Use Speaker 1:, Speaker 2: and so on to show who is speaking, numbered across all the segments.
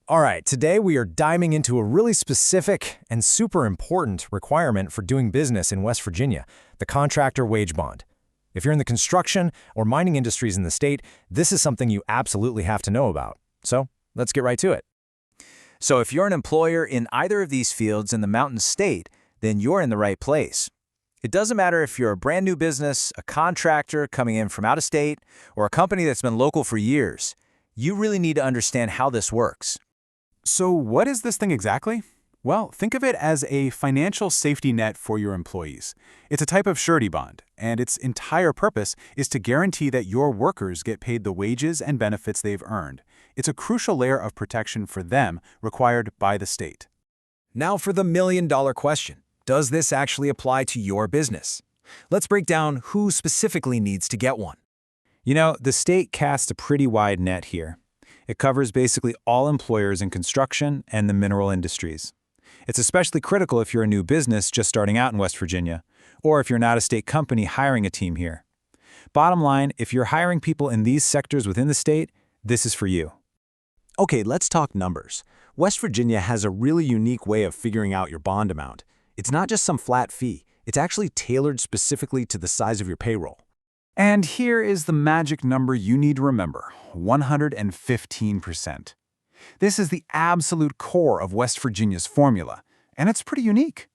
Speaker 1: All right, today we are diving into a really specific and super important requirement for doing business in West Virginia, the contractor wage bond. If you're in the construction or mining industries in the state, this is something you absolutely have to know about. So let's get right to it.
Speaker 2: So if you're an employer in either of these fields in the Mountain State, then you're in the right place. It doesn't matter if you're a brand new business, a contractor coming in from out of state, or a company that's been local for years. You really need to understand how this works.
Speaker 3: So what is this thing exactly? Well, think of it as a financial safety net for your employees. It's a type of surety bond, and its entire purpose is to guarantee that your workers get paid the wages and benefits they've earned. It's a crucial layer of protection for them required by the state.
Speaker 1: Now for the million-dollar question. Does this actually apply to your business? Let's break down who specifically needs to get one.
Speaker 2: You know, the state casts a pretty wide net here. It covers basically all employers in construction and the mineral industries. It's especially critical if you're a new business just starting out in West Virginia, or if you're an out-of-state company hiring a team here. Bottom line, if you're hiring people in these sectors within the state, this is for you.
Speaker 4: Okay, let's talk numbers. West Virginia has a really unique way of figuring out your bond amount. It's not just some flat fee. It's actually tailored specifically to the size of your payroll.
Speaker 3: And here is the magic number you need to remember, 115%. This is the absolute core of West Virginia's formula, and it's pretty unique.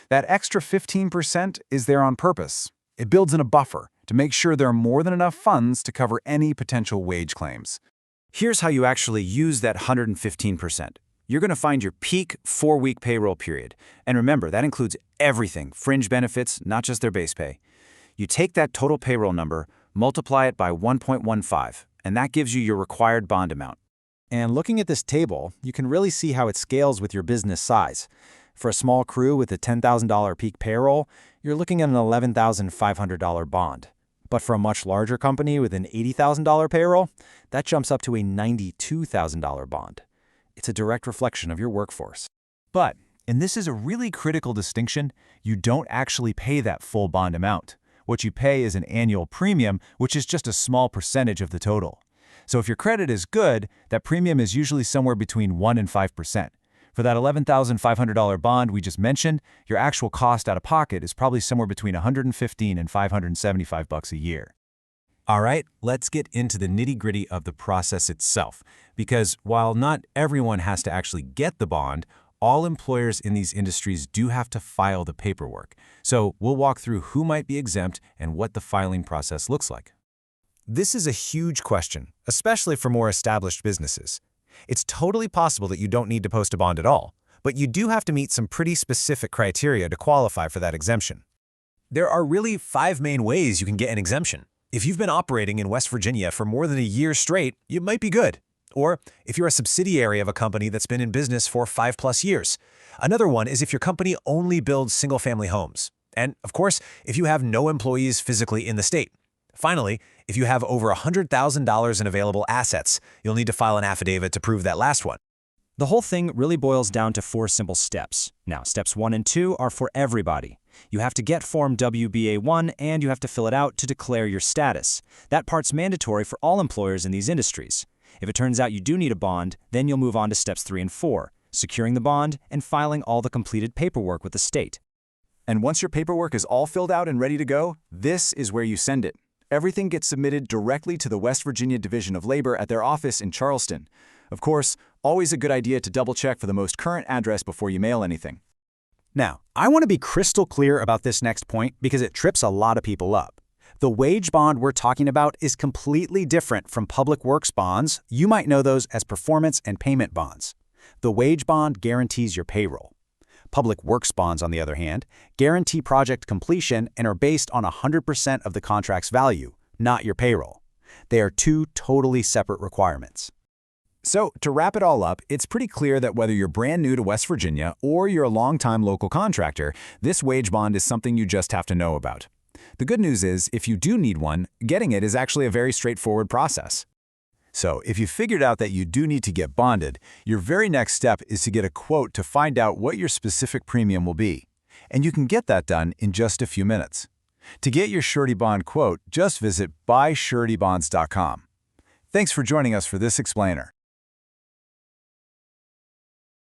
Speaker 3: That extra 15% is there on purpose. It builds in a buffer to make sure there are more than enough funds to cover any potential wage claims.
Speaker 2: Here's how you actually use that 115%. You're going to find your peak 4-week payroll period. And remember, that includes everything, fringe benefits, not just their base pay. You take that total payroll number, multiply it by 1.15, and that gives you your required bond amount.
Speaker 1: And looking at this table, you can really see how it scales with your business size. For a small crew with a $10,000 peak payroll, you're looking at an $11,500 bond. But for a much larger company with an $80,000 payroll, that jumps up to a $92,000 bond. It's a direct reflection of your workforce. But, and this is a really critical distinction, you don't actually pay that full bond amount. What you pay is an annual premium, which is just a small percentage of the total. So if your credit is good, that premium is usually somewhere between 1% and 5%. For that $11,500 bond we just mentioned, your actual cost out of pocket is probably somewhere between $115 and $575 a year. All right, let's get into the nitty-gritty of the process itself, because while not everyone has to actually get the bond, all employers in these industries do have to file the paperwork. So we'll walk through who might be exempt and what the filing process looks like. This is a huge question, especially for more established businesses. It's totally possible that you don't need to post a bond at all, but you do have to meet some pretty specific criteria to qualify for that exemption. There are really 5 main ways you can get an exemption. If you've been operating in West Virginia for more than a year straight, you might be good. Or if you're a subsidiary of a company that's been in business for 5+ years. Another one is if your company only builds single-family homes. And, of course, if you have no employees physically in the state. Finally, if you have over $100,000 in available assets, you'll need to file an affidavit to prove that last one.
Speaker 5: The whole thing really boils down to 4 simple steps. Now, steps 1 and 2 are for everybody. You have to get Form WBA-1 and you have to fill it out to declare your status. That part's mandatory for all employers in these industries. If it turns out you do need a bond, then you'll move on to steps 3 and 4, securing the bond and filing all the completed paperwork with the state.
Speaker 4: And once your paperwork is all filled out and ready to go, this is where you send it. Everything gets submitted directly to the West Virginia Division of Labor at their office in Charleston. Of course, always a good idea to double-check for the most current address before you mail anything.
Speaker 1: Now, I want to be crystal clear about this next point because it trips a lot of people up. The wage bond we're talking about is completely different from public works bonds. You might know those as performance and payment bonds. The wage bond guarantees your payroll. Public works bonds, on the other hand, guarantee project completion and are based on 100% of the contract's value, not your payroll. They are 2 totally separate requirements. So, to wrap it all up, it's pretty clear that whether you're brand new to West Virginia or you're a longtime local contractor, this wage bond is something you just have to know about. The good news is, if you do need one, getting it is actually a very straightforward process. So, if you figured out that you do need to get bonded, your very next step is to get a quote to find out what your specific premium will be. And you can get that done in just a few minutes. To get your surety bond quote, just visit buysuretybonds.com. Thanks for joining us for this explainer.